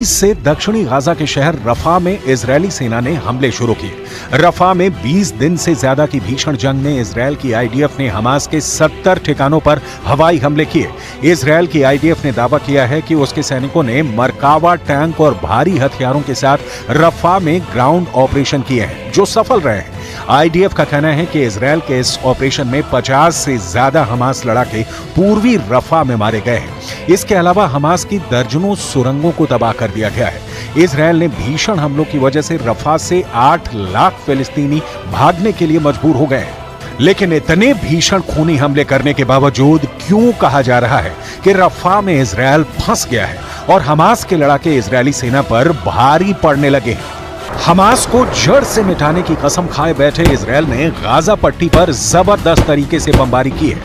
से दक्षिणी गाजा के शहर रफा में इजरायली सेना ने हमले शुरू किए। रफा में 20 दिन से ज्यादा की भीषण जंग में इजरायल की आईडीएफ ने हमास के 70 ठिकानों पर हवाई हमले किए। इजरायल की आईडीएफ ने दावा किया है कि उसके सैनिकों ने मरकावा टैंक और भारी हथियारों के साथ रफा में ग्राउंड ऑपरेशन किए हैं, जो सफल रहे हैं। आईडीएफ का कहना है कि इजरायल के इस ऑपरेशन में 50 से ज्यादा हमास लड़ाके पूर्वी रफा में मारे गए हैं। इसके अलावा हमास की दर्जनों सुरंगों को तबाह कर दिया गया है। इजरायल ने भीषण हमलों की वजह से रफा से 8 लाख फिलिस्तीनी भागने के लिए मजबूर हो गए हैं। लेकिन इतने भीषण खूनी हमले करने के बावजूद क्यों कहा जा रहा है कि रफा में इजरायल फंस गया है और हमास के लड़ाके इजरायली सेना पर भारी पड़ने लगे हैं? हमास को जड़ से मिटाने की कसम खाए बैठे इजरायल ने गाजा पट्टी पर जबरदस्त तरीके से बमबारी की है।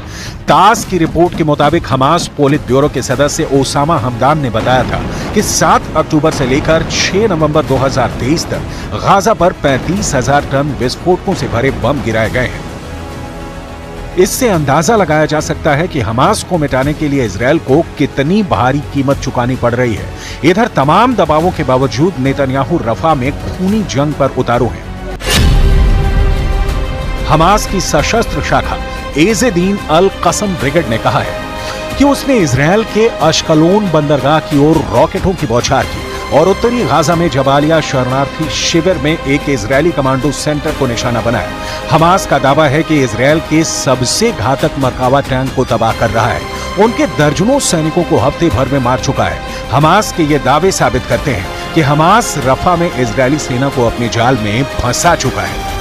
तास की रिपोर्ट के मुताबिक हमास पोलित ब्यूरो के सदस्य ओसामा हमदान ने बताया था कि 7 अक्टूबर से लेकर 6 नवंबर 2023 तक गाजा पर 35,000 टन विस्फोटकों से भरे बम गिराए गए हैं। इससे अंदाजा लगाया जा सकता है कि हमास को मिटाने के लिए इजरायल को कितनी भारी कीमत चुकानी पड़ रही है। इधर तमाम दबावों के बावजूद नेतन्याहू रफा में खूनी जंग पर उतारू हैं। हमास की सशस्त्र शाखा एज़ेदीन अल कसम ब्रिगेड ने कहा है कि उसने इजरायल के अश्कलोन बंदरगाह की ओर रॉकेटों की बौछार की और उत्तरी गाजा में जबालिया शरणार्थी शिविर में एक इजरायली कमांडो सेंटर को निशाना बनाया। हमास का दावा है कि इजरायल के सबसे घातक मरकावा टैंक को तबाह कर रहा है। उनके दर्जनों सैनिकों को हफ्ते भर में मार चुका है। हमास के ये दावे साबित करते हैं कि हमास रफा में इजरायली सेना को अपने जाल में फंसा चुका है।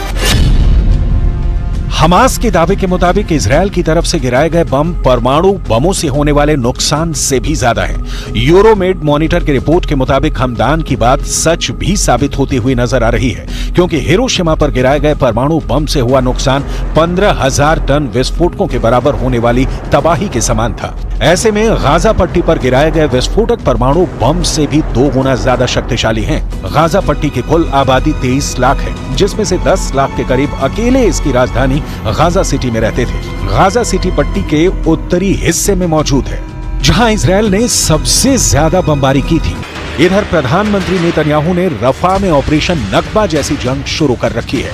हमास के दावे के मुताबिक इजरायल की तरफ से गिराए गए बम परमाणु बमों से होने वाले नुकसान से भी ज्यादा है। यूरोमेड मॉनिटर की रिपोर्ट के मुताबिक हमदान की बात सच भी साबित होती हुई नजर आ रही है, क्योंकि हिरोशिमा पर गिराए गए परमाणु बम से हुआ नुकसान 15,000 टन विस्फोटकों के बराबर होने वाली तबाही के समान था। ऐसे में गाजा पट्टी पर गिराए गए विस्फोटक परमाणु बम से भी 2 गुना ज्यादा शक्तिशाली हैं। गाजा पट्टी की कुल आबादी 23 लाख है, जिसमें से 10 लाख के करीब अकेले इसकी राजधानी गाजा सिटी में रहते थे। गाजा सिटी पट्टी के उत्तरी हिस्से में मौजूद है, जहां इजरायल ने सबसे ज्यादा बमबारी की थी। इधर प्रधानमंत्री नेतन्याहू ने रफा में ऑपरेशन नकबा जैसी जंग शुरू कर रखी है,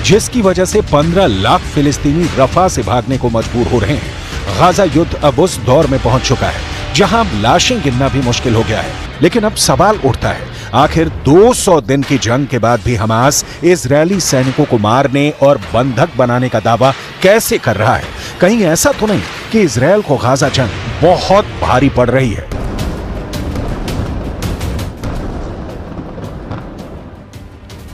जिसकी वजह से 15 लाख फिलिस्तीनी रफा से भागने को मजबूर हो रहे हैं। गाजा युद्ध अब उस दौर में पहुंच चुका है जहां लाशें गिनना भी मुश्किल हो गया है। लेकिन अब सवाल उठता है, आखिर 200 दिन की जंग के बाद भी हमास इजरायली सैनिकों को मारने और बंधक बनाने का दावा कैसे कर रहा है? कहीं ऐसा तो नहीं कि इजरायल को गाजा जंग बहुत भारी पड़ रही है?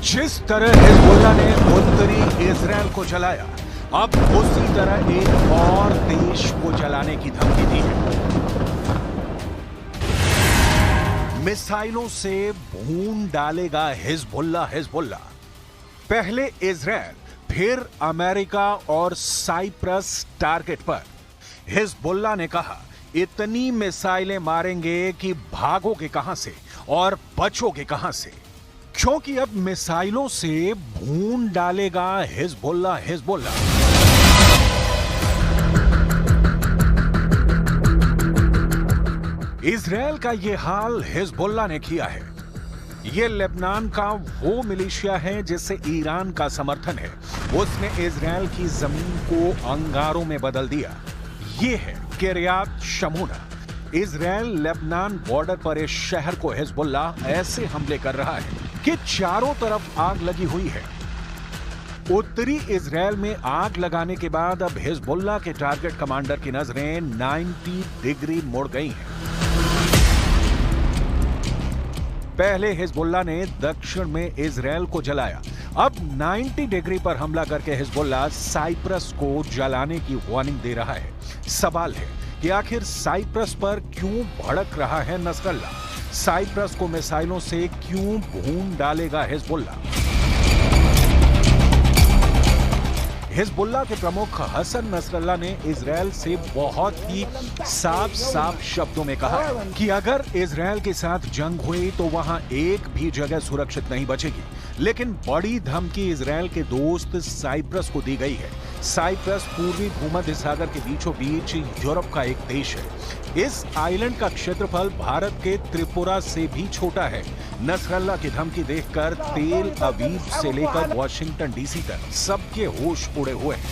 जिस तरह हिजबुल्लाह ने उत्तरी इजरायल को जलाया, अब उसी तरह एक और देश को जलाने की धमकी दी है। मिसाइलों से भून डालेगा हिजबुल्लाह। पहले इजरायल, फिर अमेरिका और साइप्रस टारगेट पर। हिजबुल्लाह ने कहा, इतनी मिसाइलें मारेंगे कि भागोगे कहां से और बचोगे कहां से, क्योंकि अब मिसाइलों से भून डालेगा हिजबुल्लाह। इजरायल का ये हाल हिजबुल्लाह ने किया है। ये लेबनान का वो मिलिशिया है जिससे ईरान का समर्थन है। उसने इजरायल की जमीन को अंगारों में बदल दिया। ये है किर्यात शमूना। इजरायल लेबनान बॉर्डर पर इस शहर को हिजबुल्लाह ऐसे हमले कर रहा है कि चारों तरफ आग लगी हुई है। उत्तरी इजरायल में आग लगाने के बाद अब हिजबुल्लाह के टारगेट कमांडर की नजरें 90 डिग्री मुड़ गई हैं। पहले हिजबुल्लाह ने दक्षिण में इजरायल को जलाया, अब 90 डिग्री पर हमला करके हिजबुल्लाह साइप्रस को जलाने की वार्निंग दे रहा है। सवाल है कि आखिर साइप्रस पर क्यों भड़क रहा है नसरल्लाह? साइप्रस को मिसाइलों से क्यों भून डालेगा हिजबुल्लाह? हिजबुल्लाह के प्रमुख हसन नसरल्लाह ने इजरायल से बहुत ही साफ शब्दों में कहा कि अगर इजरायल के साथ जंग हुई तो वहां एक भी जगह सुरक्षित नहीं बचेगी। लेकिन बड़ी धमकी इजरायल के दोस्त साइप्रस को दी गई है। साइप्रस पूर्वी भूमध्य सागर के बीचों बीच यूरोप का एक देश है। इस आइलैंड का क्षेत्रफल भारत के त्रिपुरा से भी छोटा है। नसरल्लाह की धमकी देखकर तेल अवीव से लेकर वॉशिंगटन डीसी तक सबके होश उड़े हुए हैं।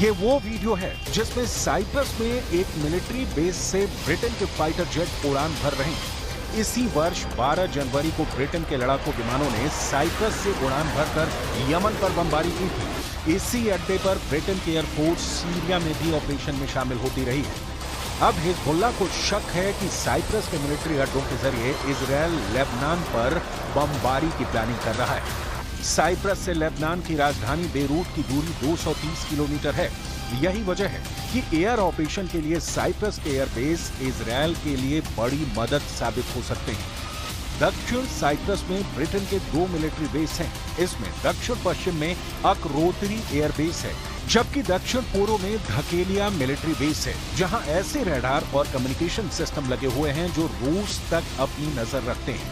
ये वो वीडियो है जिसमें साइप्रस में एक मिलिट्री बेस से ब्रिटेन के फाइटर जेट उड़ान भर रहे हैं। इसी वर्ष 12 जनवरी को ब्रिटेन के लड़ाकू विमानों ने साइप्रस से उड़ान भरकर यमन पर बमबारी की थी। इसी अड्डे पर ब्रिटेन की एयरफोर्स सीरिया में भी ऑपरेशन में शामिल होती रही है। अब हिजबुल्लाह को शक है कि साइप्रस के मिलिट्री अड्डों के जरिए इजरायल लेबनान पर बमबारी की प्लानिंग कर रहा है। साइप्रस से लेबनान की राजधानी बेरूत की दूरी 230 किलोमीटर है। यही वजह है कि एयर ऑपरेशन के लिए साइप्रस के एयरबेस इजरायल के लिए बड़ी मदद साबित हो सकते हैं। दक्षिण साइप्रस में ब्रिटेन के 2 मिलिट्री बेस हैं। इसमें दक्षिण पश्चिम में अकरोतरी एयरबेस है, जबकि दक्षिण पूर्व में धकेलिया मिलिट्री बेस है, जहां ऐसे रडार और कम्युनिकेशन सिस्टम लगे हुए हैं जो रूस तक अपनी नजर रखते हैं।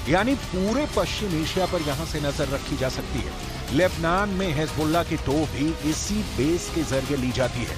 यानी पूरे पश्चिम एशिया पर यहां से नजर रखी जा सकती है। लेबनान में हिजबुल्लाह की टोह भी इसी बेस के जरिए ली जाती है।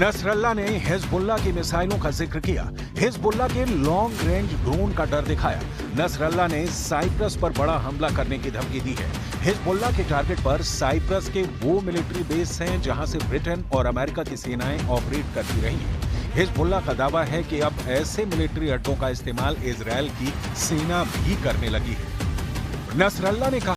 नसरल्लाह ने हिजबुल्लाह की मिसाइलों का जिक्र किया, हिजबुल्लाह के लॉन्ग रेंज ड्रोन का डर दिखाया। नसरल्लाह ने साइप्रस पर बड़ा हमला करने की धमकी दी है। हिजबुल्लाह के टारगेट पर साइप्रस के वो मिलिट्री बेस हैं जहां से ब्रिटेन और अमेरिका की सेनाएं ऑपरेट करती रही हैं। हिजबुल्लाह का दावा है कि अब ऐसे मिलिट्री अड्डों का इस्तेमाल इजरायल की सेना भी करने लगी है। नसरल्लाह ने कहा